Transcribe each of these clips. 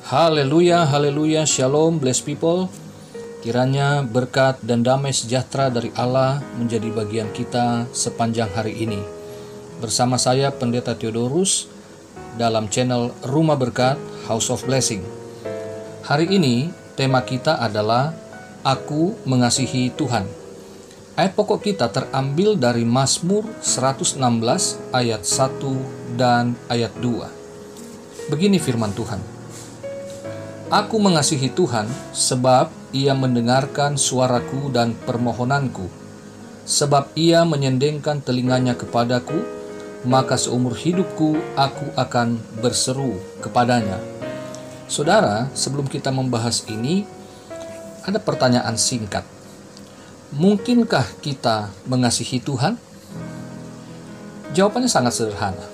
Haleluya, haleluya, shalom, blessed people. Kiranya berkat dan damai sejahtera dari Allah menjadi bagian kita sepanjang hari ini. Bersama saya Pendeta Theodorus dalam channel Rumah Berkat, House of Blessing. Hari ini tema kita adalah Aku Mengasihi Tuhan. Ayat pokok kita terambil dari Mazmur 116 ayat 1 dan ayat 2. Begini firman Tuhan. Aku mengasihi Tuhan sebab Ia mendengarkan suaraku dan permohonanku. Sebab Ia menyendengkan telinganya kepadaku, maka seumur hidupku aku akan berseru kepadanya. Saudara, sebelum kita membahas ini, ada pertanyaan singkat. Mungkinkah kita mengasihi Tuhan? Jawabannya sangat sederhana.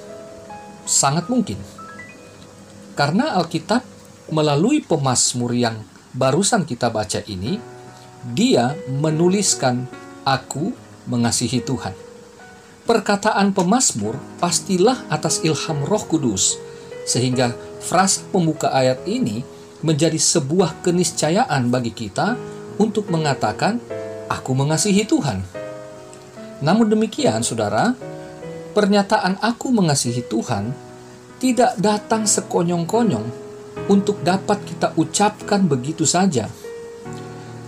Sangat mungkin. Karena Alkitab melalui pemazmur yang barusan kita baca ini, dia menuliskan aku mengasihi Tuhan. Perkataan pemazmur pastilah atas ilham Roh Kudus, sehingga frasa pembuka ayat ini menjadi sebuah keniscayaan bagi kita untuk mengatakan aku mengasihi Tuhan. Namun demikian, saudara, pernyataan aku mengasihi Tuhan tidak datang sekonyong-konyong untuk dapat kita ucapkan begitu saja.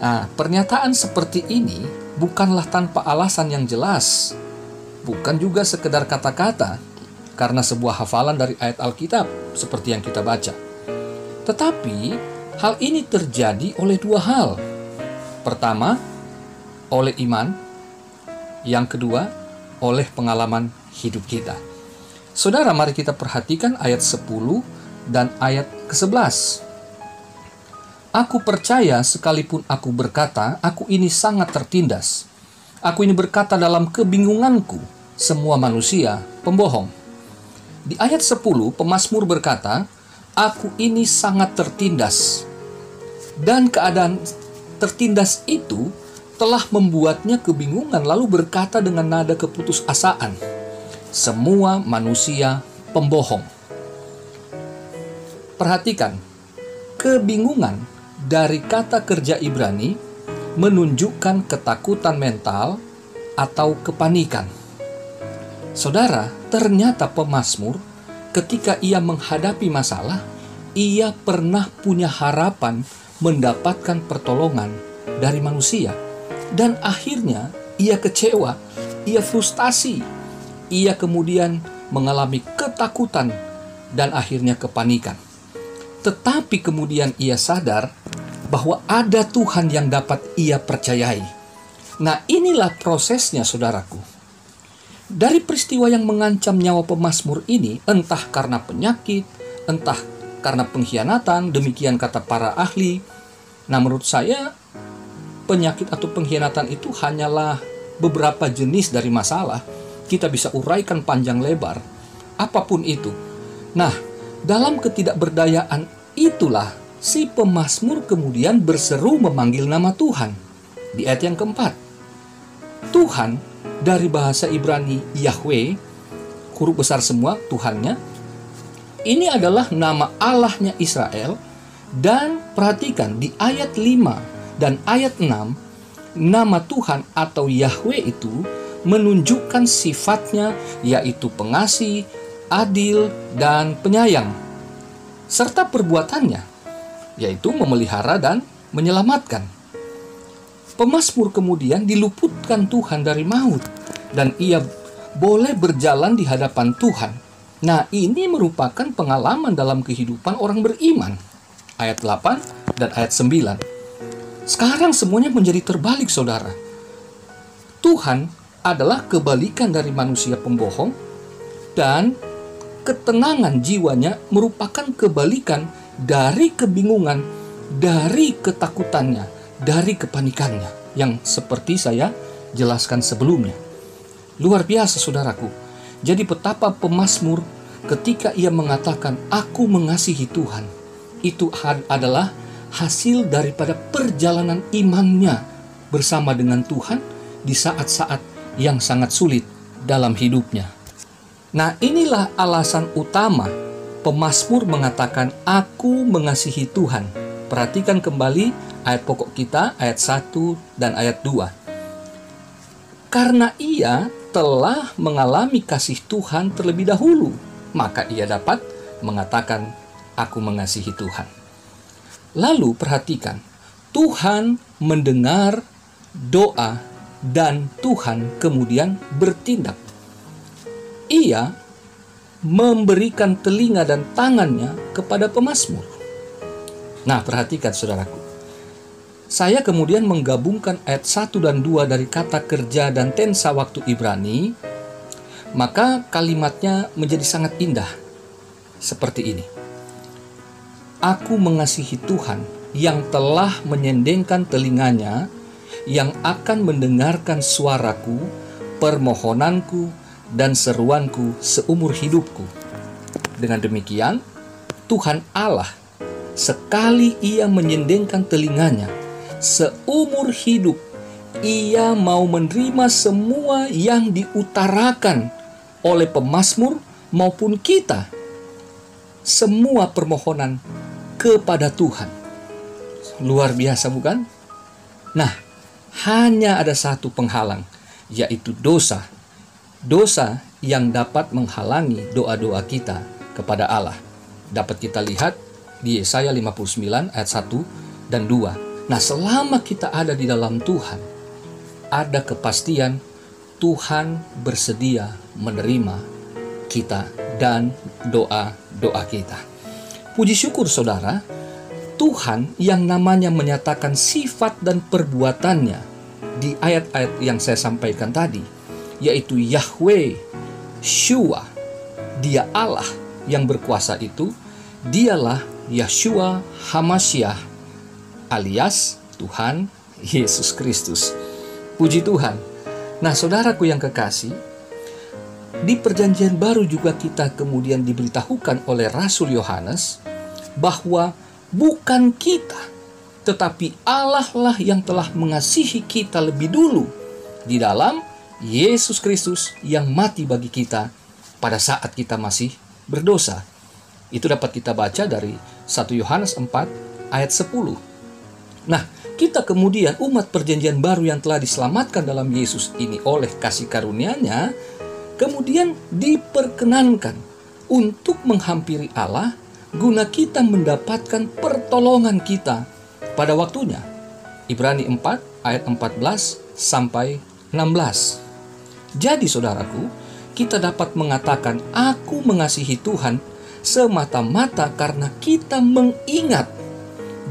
Nah, pernyataan seperti ini bukanlah tanpa alasan yang jelas, bukan juga sekedar kata-kata, karena sebuah hafalan dari ayat Alkitab seperti yang kita baca. Tetapi, hal ini terjadi oleh dua hal. Pertama, oleh iman. Yang kedua, oleh pengalaman hidup kita. Saudara, mari kita perhatikan ayat 10 dan ayat ke-11. Aku percaya sekalipun aku berkata, aku ini sangat tertindas. Aku ini berkata dalam kebingunganku, semua manusia pembohong. Di ayat 10, pemazmur berkata, aku ini sangat tertindas. Dan keadaan tertindas itu telah membuatnya kebingungan, lalu berkata dengan nada keputusasaan, semua manusia pembohong. Perhatikan, kebingungan dari kata kerja Ibrani menunjukkan ketakutan mental atau kepanikan. Saudara, ternyata pemazmur ketika ia menghadapi masalah, ia pernah punya harapan mendapatkan pertolongan dari manusia. Dan akhirnya ia kecewa, ia frustasi, ia kemudian mengalami ketakutan dan akhirnya kepanikan. Tetapi kemudian ia sadar bahwa ada Tuhan yang dapat ia percayai. Nah, inilah prosesnya, saudaraku. Dari peristiwa yang mengancam nyawa pemazmur ini, entah karena penyakit, entah karena pengkhianatan, demikian kata para ahli. Nah, menurut saya, penyakit atau pengkhianatan itu hanyalah beberapa jenis dari masalah. Kita bisa uraikan panjang lebar, apapun itu. Nah, dalam ketidakberdayaan itulah si pemazmur kemudian berseru memanggil nama Tuhan. Di ayat yang keempat, Tuhan dari bahasa Ibrani Yahweh, huruf besar semua Tuhannya, ini adalah nama Allahnya Israel. Dan perhatikan di ayat 5 dan ayat 6, nama Tuhan atau Yahweh itu menunjukkan sifatnya, yaitu pengasih, adil, dan penyayang. Serta perbuatannya, yaitu memelihara dan menyelamatkan. Pemazmur kemudian diluputkan Tuhan dari maut, dan ia boleh berjalan di hadapan Tuhan. Nah, ini merupakan pengalaman dalam kehidupan orang beriman. Ayat 8 dan ayat 9. Sekarang semuanya menjadi terbalik, saudara. Tuhan adalah kebalikan dari manusia pembohong, dan ketenangan jiwanya merupakan kebalikan dari kebingungan, dari ketakutannya, dari kepanikannya, yang seperti saya jelaskan sebelumnya. Luar biasa, saudaraku. Jadi betapa pemazmur ketika ia mengatakan, aku mengasihi Tuhan, itu adalah hasil daripada perjalanan imannya bersama dengan Tuhan di saat-saat yang sangat sulit dalam hidupnya. Nah, inilah alasan utama Pemazmur mengatakan, "Aku mengasihi Tuhan." Perhatikan kembali ayat pokok kita, ayat 1 dan ayat 2. Karena ia telah mengalami kasih Tuhan terlebih dahulu, maka ia dapat mengatakan, "Aku mengasihi Tuhan." Lalu perhatikan, Tuhan mendengar doa dan Tuhan kemudian bertindak. Ia memberikan telinga dan tangannya kepada pemazmur. Nah, perhatikan saudaraku. Saya kemudian menggabungkan ayat 1 dan 2 dari kata kerja dan tensa waktu Ibrani, maka kalimatnya menjadi sangat indah. Seperti ini. Aku mengasihi Tuhan yang telah menyendengkan telinganya, yang akan mendengarkan suaraku, permohonanku, dan seruanku seumur hidupku. Dengan demikian, Tuhan Allah, sekali ia menyendengkan telinganya, seumur hidup ia mau menerima semua yang diutarakan oleh pemazmur maupun kita, semua permohonan kepada Tuhan. Luar biasa, bukan? Nah, hanya ada satu penghalang, yaitu dosa. Dosa yang dapat menghalangi doa-doa kita kepada Allah. Dapat kita lihat di Yesaya 59 ayat 1 dan 2. Nah, selama kita ada di dalam Tuhan, ada kepastian Tuhan bersedia menerima kita dan doa-doa kita. Puji syukur saudara, Tuhan yang namanya menyatakan sifat dan perbuatannya di ayat-ayat yang saya sampaikan tadi, yaitu Yahweh, Shua, Dia Allah yang berkuasa itu, Dialah Yeshua HaMashiach alias Tuhan Yesus Kristus. Puji Tuhan. Nah, saudaraku yang kekasih, di Perjanjian Baru juga kita kemudian diberitahukan oleh Rasul Yohanes bahwa bukan kita, tetapi Allah lah yang telah mengasihi kita lebih dulu di dalam Yesus Kristus yang mati bagi kita pada saat kita masih berdosa. Itu dapat kita baca dari 1 Yohanes 4 ayat 10. Nah, kita kemudian umat perjanjian baru yang telah diselamatkan dalam Yesus ini oleh kasih karunia-Nya, kemudian diperkenankan untuk menghampiri Allah guna kita mendapatkan pertolongan kita pada waktunya. Ibrani 4 ayat 14 sampai 16. Jadi saudaraku, kita dapat mengatakan aku mengasihi Tuhan semata-mata karena kita mengingat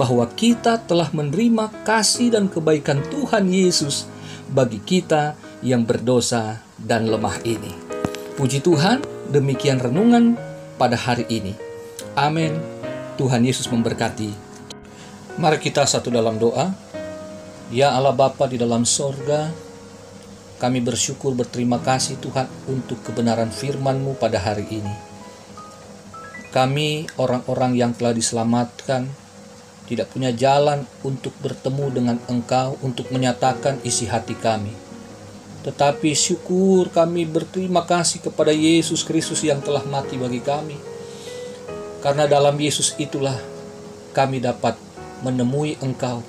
bahwa kita telah menerima kasih dan kebaikan Tuhan Yesus bagi kita yang berdosa dan lemah ini. Puji Tuhan, demikian renungan pada hari ini. Amin. Tuhan Yesus memberkati. Mari kita satu dalam doa. Ya Allah Bapa di dalam sorga, kami bersyukur berterima kasih Tuhan untuk kebenaran firman-Mu pada hari ini. Kami orang-orang yang telah diselamatkan tidak punya jalan untuk bertemu dengan Engkau untuk menyatakan isi hati kami. Tetapi syukur kami berterima kasih kepada Yesus Kristus yang telah mati bagi kami. Karena dalam Yesus itulah kami dapat menemui Engkau.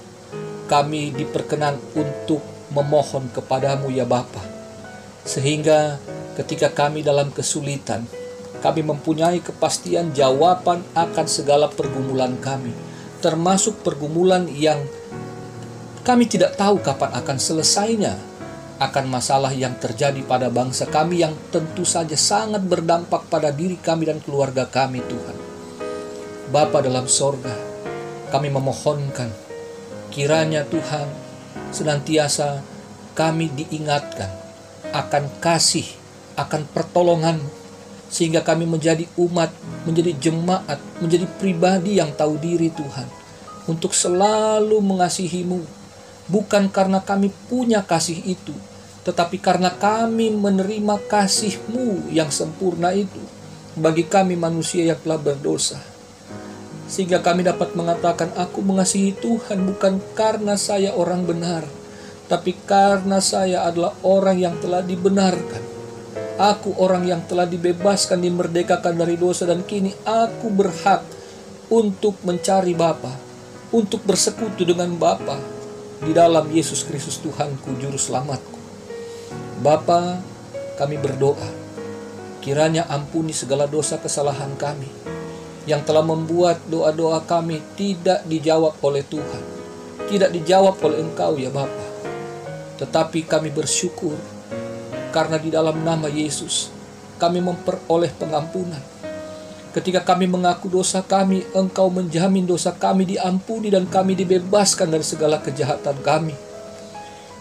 Kami diperkenan untuk memohon kepadamu ya Bapa, sehingga ketika kami dalam kesulitan, kami mempunyai kepastian jawaban akan segala pergumulan kami, termasuk pergumulan yang kami tidak tahu kapan akan selesainya, akan masalah yang terjadi pada bangsa kami yang tentu saja sangat berdampak pada diri kami dan keluarga kami Tuhan. Bapa dalam sorga, kami memohonkan kiranya Tuhan senantiasa kami diingatkan akan kasih, akan pertolongan, sehingga kami menjadi umat, menjadi jemaat, menjadi pribadi yang tahu diri Tuhan, untuk selalu mengasihi-Mu, bukan karena kami punya kasih itu, tetapi karena kami menerima kasih-Mu yang sempurna itu bagi kami manusia yang telah berdosa. Sehingga kami dapat mengatakan, aku mengasihi Tuhan bukan karena saya orang benar, tapi karena saya adalah orang yang telah dibenarkan. Aku orang yang telah dibebaskan, dimerdekakan dari dosa, dan kini aku berhak untuk mencari Bapa, untuk bersekutu dengan Bapa di dalam Yesus Kristus Tuhanku, Juru Selamatku. Bapa, kami berdoa, kiranya ampuni segala dosa kesalahan kami yang telah membuat doa-doa kami tidak dijawab oleh Tuhan, tidak dijawab oleh Engkau ya Bapa. Tetapi kami bersyukur karena di dalam nama Yesus kami memperoleh pengampunan. Ketika kami mengaku dosa kami, Engkau menjamin dosa kami diampuni dan kami dibebaskan dari segala kejahatan kami.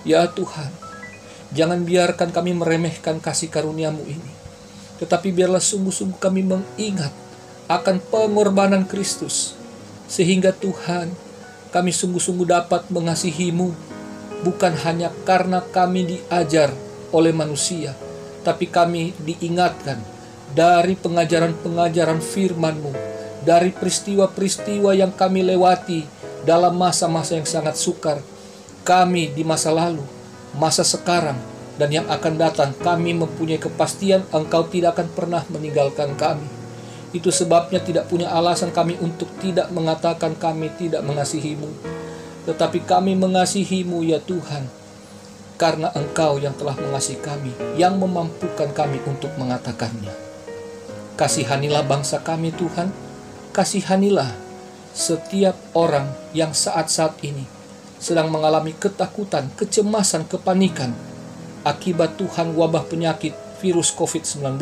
Ya Tuhan, jangan biarkan kami meremehkan kasih karunia-Mu ini, tetapi biarlah sungguh-sungguh kami mengingat akan pengorbanan Kristus, sehingga Tuhan, kami sungguh-sungguh dapat mengasihi-Mu, bukan hanya karena kami diajar oleh manusia, tapi kami diingatkan dari pengajaran-pengajaran firman-Mu, dari peristiwa-peristiwa yang kami lewati dalam masa-masa yang sangat sukar. Kami di masa lalu, masa sekarang, dan yang akan datang, kami mempunyai kepastian Engkau tidak akan pernah meninggalkan kami. Itu sebabnya tidak punya alasan kami untuk tidak mengatakan kami tidak mengasihi-Mu. Tetapi kami mengasihi-Mu ya Tuhan, karena Engkau yang telah mengasihi kami, yang memampukan kami untuk mengatakannya. Kasihanilah bangsa kami Tuhan, kasihanilah setiap orang yang saat-saat ini sedang mengalami ketakutan, kecemasan, kepanikan akibat Tuhan wabah penyakit virus COVID-19.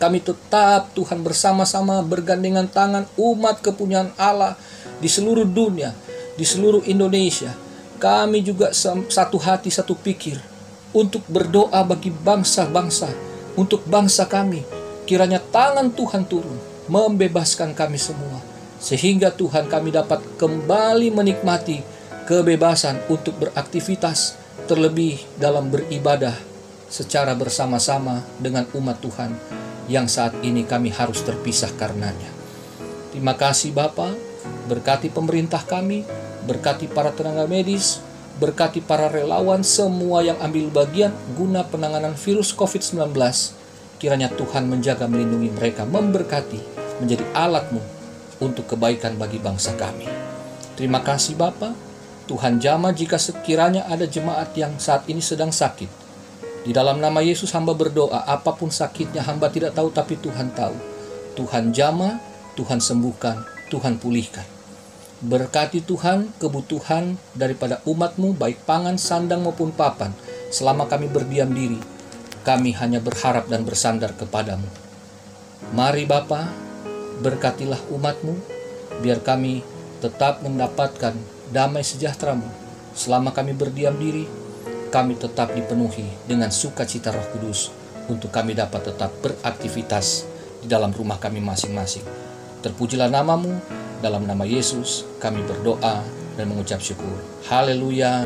Kami tetap Tuhan bersama-sama bergandengan tangan umat kepunyaan Allah di seluruh dunia, di seluruh Indonesia. Kami juga satu hati, satu pikir untuk berdoa bagi bangsa-bangsa, untuk bangsa kami. Kiranya tangan Tuhan turun, membebaskan kami semua, sehingga Tuhan kami dapat kembali menikmati kebebasan untuk beraktivitas, terlebih dalam beribadah secara bersama-sama dengan umat Tuhan yang saat ini kami harus terpisah karenanya. Terima kasih Bapa, berkati pemerintah kami, berkati para tenaga medis, berkati para relawan semua yang ambil bagian guna penanganan virus COVID-19. Kiranya Tuhan menjaga, melindungi mereka, memberkati, menjadi alat-Mu untuk kebaikan bagi bangsa kami. Terima kasih Bapa. Tuhan jamah jika sekiranya ada jemaat yang saat ini sedang sakit. Di dalam nama Yesus hamba berdoa, apapun sakitnya hamba tidak tahu, tapi Tuhan tahu. Tuhan jamah, Tuhan sembuhkan, Tuhan pulihkan. Berkati Tuhan kebutuhan daripada umat-Mu, baik pangan, sandang maupun papan. Selama kami berdiam diri, kami hanya berharap dan bersandar kepada-Mu. Mari Bapa, berkatilah umat-Mu, biar kami tetap mendapatkan damai sejahtera-Mu. Selama kami berdiam diri, kami tetap dipenuhi dengan sukacita Roh Kudus, untuk kami dapat tetap beraktivitas di dalam rumah kami masing-masing. Terpujilah nama-Mu. Dalam nama Yesus kami berdoa dan mengucap syukur. Haleluya.